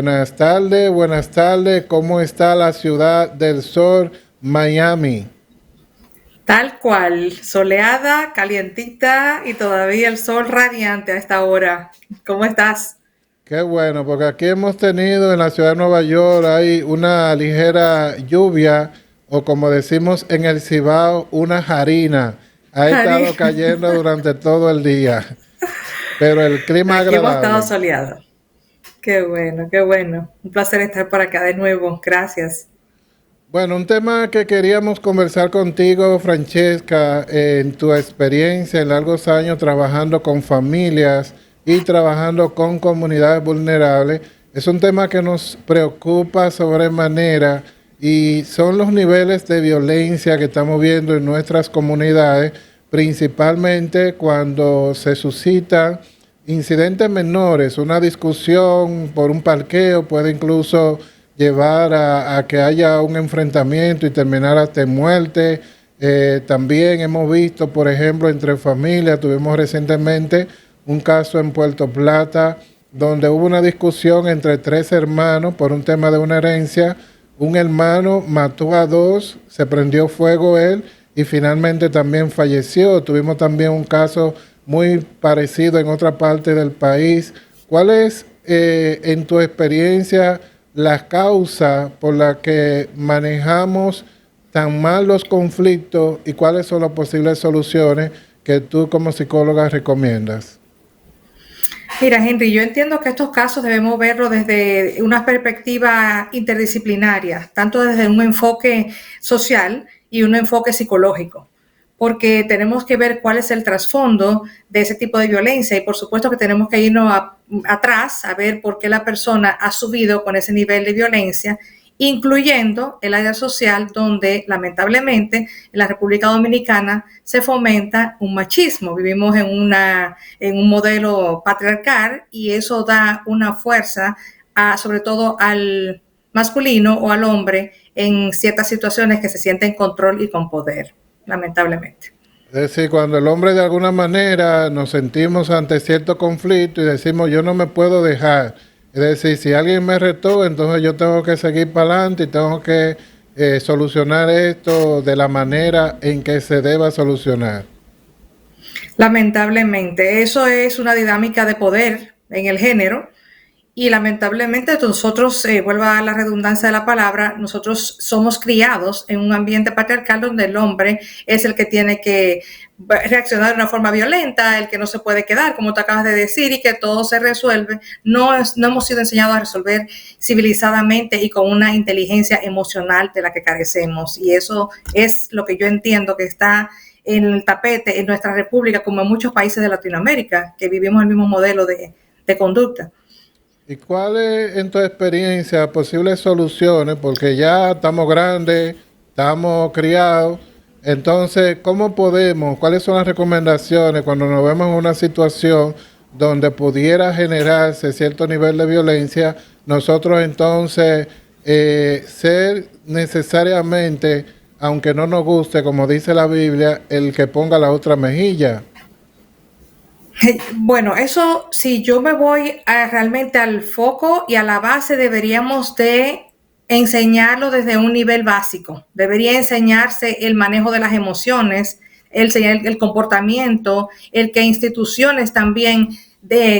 Buenas tardes. ¿Cómo está la ciudad del sol, Miami? Tal cual, soleada, calientita y todavía el sol radiante a esta hora. ¿Cómo estás? Qué bueno, porque aquí hemos tenido en la ciudad de Nueva York hay una ligera lluvia, o como decimos en el Cibao, una jarina. Ha estado Ari, cayendo durante todo el día, pero el clima aquí hemos estado agradable. soleados. Qué bueno, qué bueno. Un placer estar por acá de nuevo. Gracias. Bueno, un tema que queríamos conversar contigo, Francesca, en tu experiencia en largos años trabajando con familias y trabajando con comunidades vulnerables, es un tema que nos preocupa sobremanera y son los niveles de violencia que estamos viendo en nuestras comunidades, principalmente cuando se suscitan incidentes menores, una discusión por un parqueo puede incluso llevar a que haya un enfrentamiento y terminar hasta en muerte. También hemos visto, por ejemplo, entre familias, tuvimos recientemente un caso en Puerto Plata donde hubo una discusión entre tres hermanos por un tema de una herencia. Un hermano mató a dos, se prendió fuego él y finalmente también falleció. Tuvimos también un caso muy parecido en otra parte del país. ¿Cuál es, en tu experiencia, las causas por las que manejamos tan mal los conflictos y cuáles son las posibles soluciones que tú como psicóloga recomiendas? Mira, Henry, yo entiendo que estos casos debemos verlos desde una perspectiva interdisciplinaria, tanto desde un enfoque social y un enfoque psicológico, porque tenemos que ver cuál es el trasfondo de ese tipo de violencia y por supuesto que tenemos que irnos atrás a ver por qué la persona ha subido con ese nivel de violencia, incluyendo el área social donde lamentablemente en la República Dominicana se fomenta un machismo. Vivimos en un modelo patriarcal y eso da una fuerza sobre todo al masculino o al hombre en ciertas situaciones que se siente en control y con poder, lamentablemente. Es decir, cuando el hombre de alguna manera nos sentimos ante cierto conflicto y decimos yo no me puedo dejar. Es decir, si alguien me retó, entonces yo tengo que seguir para adelante y tengo que solucionar esto de la manera en que se deba solucionar. Lamentablemente, eso es una dinámica de poder en el género y lamentablemente nosotros, vuelva a la redundancia de la palabra, nosotros somos criados en un ambiente patriarcal donde el hombre es el que tiene que reaccionar de una forma violenta, el que no se puede quedar, como tú acabas de decir, y que todo se resuelve. No hemos sido enseñados a resolver civilizadamente y con una inteligencia emocional de la que carecemos. Y eso es lo que yo entiendo que está en el tapete en nuestra república, como en muchos países de Latinoamérica, que vivimos el mismo modelo de conducta. ¿Y cuáles, en tu experiencia, posibles soluciones? Porque ya estamos grandes, estamos criados. Entonces, ¿cómo podemos? ¿Cuáles son las recomendaciones cuando nos vemos en una situación donde pudiera generarse cierto nivel de violencia? Nosotros entonces ser necesariamente, aunque no nos guste, como dice la Biblia, el que ponga la otra mejilla. Bueno, eso si yo me voy realmente al foco y a la base, deberíamos de enseñarlo desde un nivel básico. Debería enseñarse el manejo de las emociones, el comportamiento, el que instituciones también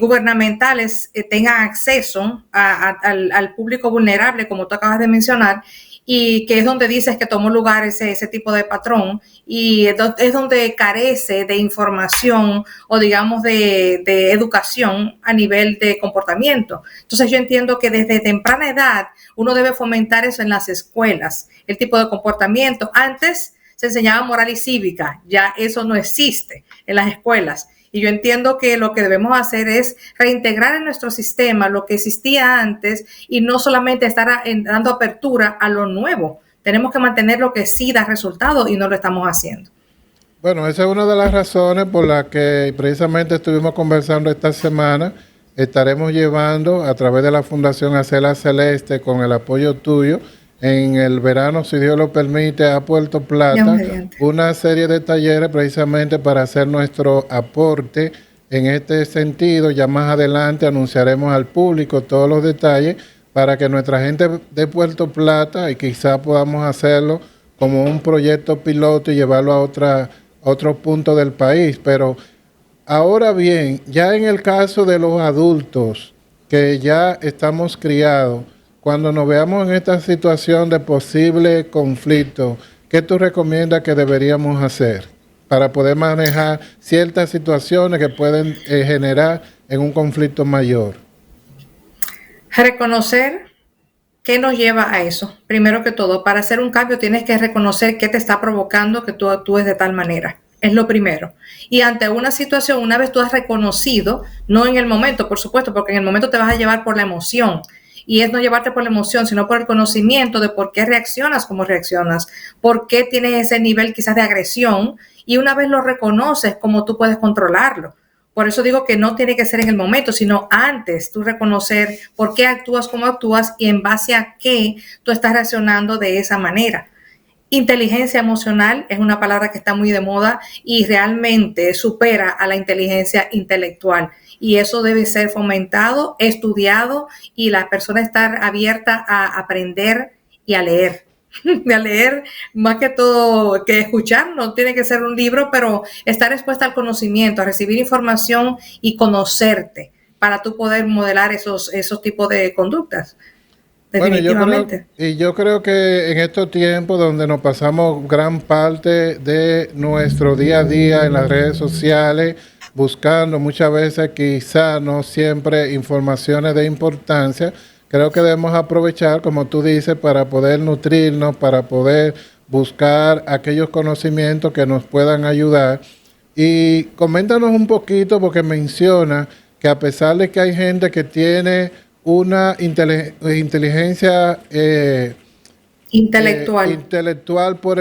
gubernamentales tengan acceso al público vulnerable, como tú acabas de mencionar, y que es donde dices que tomó lugar ese tipo de patrón y es donde carece de información o digamos de educación a nivel de comportamiento. Entonces yo entiendo que desde temprana edad uno debe fomentar eso en las escuelas, el tipo de comportamiento. Antes se enseñaba moral y cívica, ya eso no existe en las escuelas. Y yo entiendo que lo que debemos hacer es reintegrar en nuestro sistema lo que existía antes y no solamente estar dando apertura a lo nuevo. Tenemos que mantener lo que sí da resultado y no lo estamos haciendo. Bueno, esa es una de las razones por las que precisamente estuvimos conversando esta semana. Estaremos llevando a través de la Fundación Acela Celeste, con el apoyo tuyo, en el verano, si Dios lo permite, a Puerto Plata, una serie de talleres precisamente para hacer nuestro aporte en este sentido. Ya más adelante anunciaremos al público todos los detalles, para que nuestra gente de Puerto Plata, y quizá podamos hacerlo como un proyecto piloto y llevarlo a otro punto del país. Pero ahora bien, ya en el caso de los adultos que ya estamos criados, cuando nos veamos en esta situación de posible conflicto, ¿qué tú recomiendas que deberíamos hacer para poder manejar ciertas situaciones que pueden generar en un conflicto mayor? Reconocer qué nos lleva a eso. Primero que todo, para hacer un cambio tienes que reconocer qué te está provocando que tú actúes de tal manera. Es lo primero. Y ante una situación, una vez tú has reconocido, no en el momento, por supuesto, porque en el momento te vas a llevar por la emoción. Y es no llevarte por la emoción, sino por el conocimiento de por qué reaccionas como reaccionas, por qué tienes ese nivel quizás de agresión. Y una vez lo reconoces, cómo tú puedes controlarlo. Por eso digo que no tiene que ser en el momento, sino antes tú reconocer por qué actúas como actúas y en base a qué tú estás reaccionando de esa manera. Inteligencia emocional es una palabra que está muy de moda y realmente supera a la inteligencia intelectual. Y eso debe ser fomentado, estudiado y la persona estar abierta a aprender y a leer. De leer más que todo que escuchar, no tiene que ser un libro, pero estar expuesta al conocimiento, a recibir información y conocerte para tú poder modelar esos tipos de conductas, Bueno, definitivamente. yo creo que en estos tiempos donde nos pasamos gran parte de nuestro día a día en las redes sociales, buscando muchas veces quizá no siempre informaciones de importancia, creo que debemos aprovechar, como tú dices, para poder nutrirnos, para poder buscar aquellos conocimientos que nos puedan ayudar. Y coméntanos un poquito porque menciona que a pesar de que hay gente que tiene una inteligencia Intelectual. intelectual por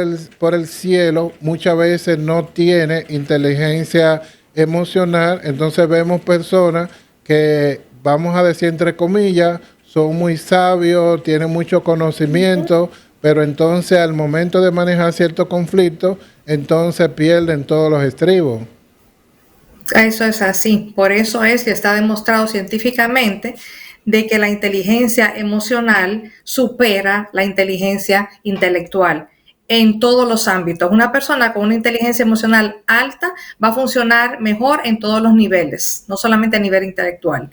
el cielo, muchas veces no tiene inteligencia emocional. Entonces vemos personas que, vamos a decir entre comillas, son muy sabios, tienen mucho conocimiento, pero entonces al momento de manejar ciertos conflictos, entonces pierden todos los estribos. Eso es así. Por eso es que está demostrado científicamente de que la inteligencia emocional supera la inteligencia intelectual en todos los ámbitos. Una persona con una inteligencia emocional alta va a funcionar mejor en todos los niveles, no solamente a nivel intelectual.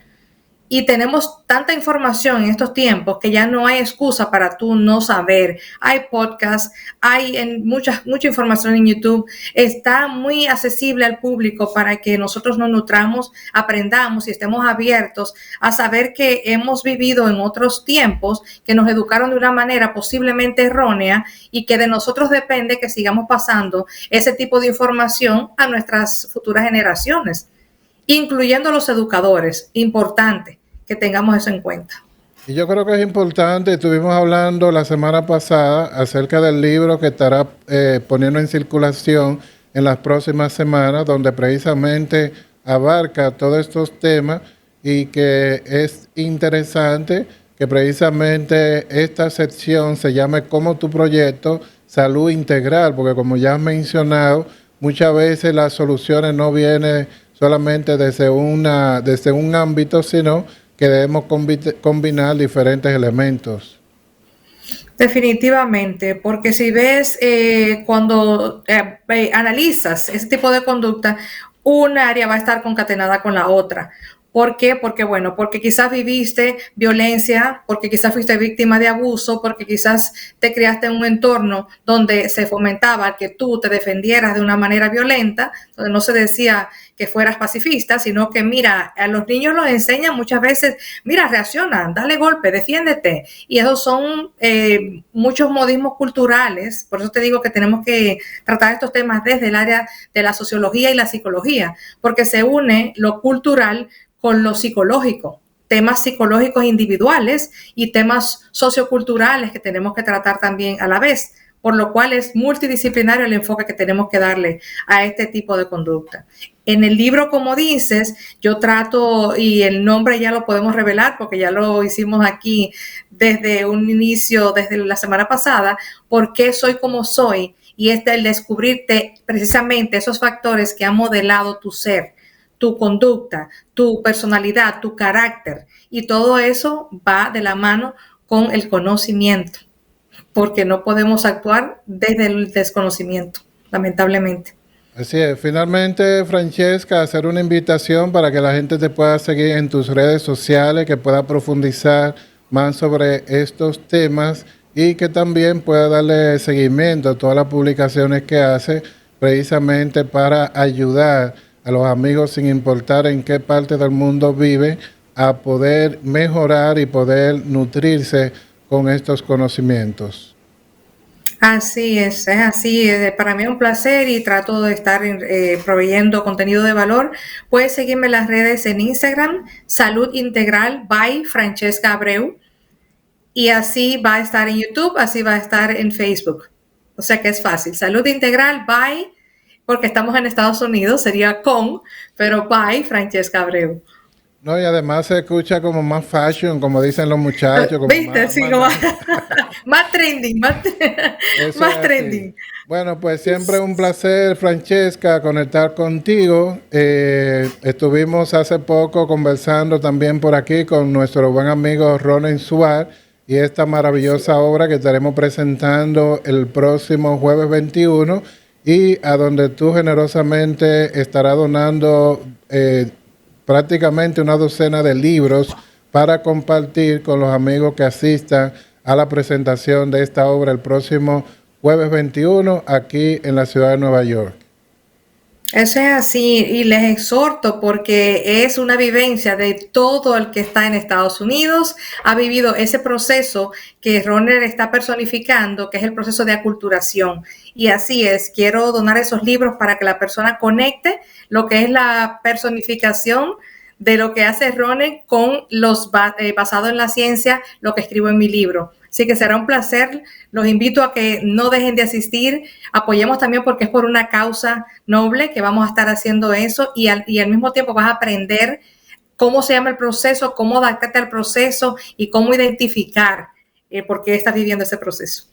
Y tenemos tanta información en estos tiempos que ya no hay excusa para tú no saber. Hay podcasts, hay mucha información en YouTube. Está muy accesible al público para que nosotros nos nutramos, aprendamos y estemos abiertos a saber que hemos vivido en otros tiempos que nos educaron de una manera posiblemente errónea y que de nosotros depende que sigamos pasando ese tipo de información a nuestras futuras generaciones, incluyendo los educadores. Importante que tengamos eso en cuenta. Y yo creo que es importante, estuvimos hablando la semana pasada acerca del libro que estará poniendo en circulación en las próximas semanas, donde precisamente abarca todos estos temas y que es interesante que precisamente esta sección se llame como tu proyecto Salud Integral, porque como ya has mencionado, muchas veces las soluciones no vienen solamente desde un ámbito, sino que debemos combinar diferentes elementos. Definitivamente, porque si ves cuando analizas ese tipo de conducta, un área va a estar concatenada con la otra. ¿Por qué? Porque quizás viviste violencia, porque quizás fuiste víctima de abuso, porque quizás te criaste en un entorno donde se fomentaba que tú te defendieras de una manera violenta, donde no se decía que fueras pacifista, sino que mira, a los niños los enseñan muchas veces, mira, reacciona, dale golpe, defiéndete. Y esos son muchos modismos culturales, por eso te digo que tenemos que tratar estos temas desde el área de la sociología y la psicología, porque se une lo cultural con lo psicológico, temas psicológicos individuales y temas socioculturales que tenemos que tratar también a la vez, por lo cual es multidisciplinario el enfoque que tenemos que darle a este tipo de conducta. En el libro, como dices, yo trato, y el nombre ya lo podemos revelar porque ya lo hicimos aquí desde un inicio, desde la semana pasada, ¿por qué soy como soy? Y es el descubrirte precisamente esos factores que han modelado tu ser, tu conducta, tu personalidad, tu carácter. Y todo eso va de la mano con el conocimiento, porque no podemos actuar desde el desconocimiento, lamentablemente. Así es. Finalmente, Francesca, hacer una invitación para que la gente te pueda seguir en tus redes sociales, que pueda profundizar más sobre estos temas y que también pueda darle seguimiento a todas las publicaciones que hace precisamente para ayudar a los amigos sin importar en qué parte del mundo vive a poder mejorar y poder nutrirse con estos conocimientos. Así es así. Para mí es un placer y trato de estar proveyendo contenido de valor. Puedes seguirme en las redes en Instagram, Salud Integral by Francesca Abreu. Y así va a estar en YouTube, así va a estar en Facebook. O sea que es fácil. Salud Integral by, porque estamos en Estados Unidos, sería con, pero by Francesca Abreu. No, y además se escucha como más fashion, como dicen los muchachos, como ¿Viste? Sí, como más trending, eso es más así. trending. Bueno, pues siempre un placer, Francesca, conectar contigo. Estuvimos hace poco conversando también por aquí con nuestro buen amigo Ronen Suárez y esta maravillosa obra que estaremos presentando el próximo jueves 21 y a donde tú generosamente estarás donando prácticamente una docena de libros para compartir con los amigos que asistan a la presentación de esta obra el próximo jueves 21 aquí en la ciudad de Nueva York. Eso es así y les exhorto porque es una vivencia de todo el que está en Estados Unidos, ha vivido ese proceso que Roner está personificando, que es el proceso de aculturación. Y así es, quiero donar esos libros para que la persona conecte lo que es la personificación de lo que hace Roner con los basado en la ciencia, lo que escribo en mi libro. Así que será un placer. Los invito a que no dejen de asistir. Apoyemos también porque es por una causa noble que vamos a estar haciendo eso y al mismo tiempo vas a aprender cómo se llama el proceso, cómo adaptarte al proceso y cómo identificar por qué estás viviendo ese proceso.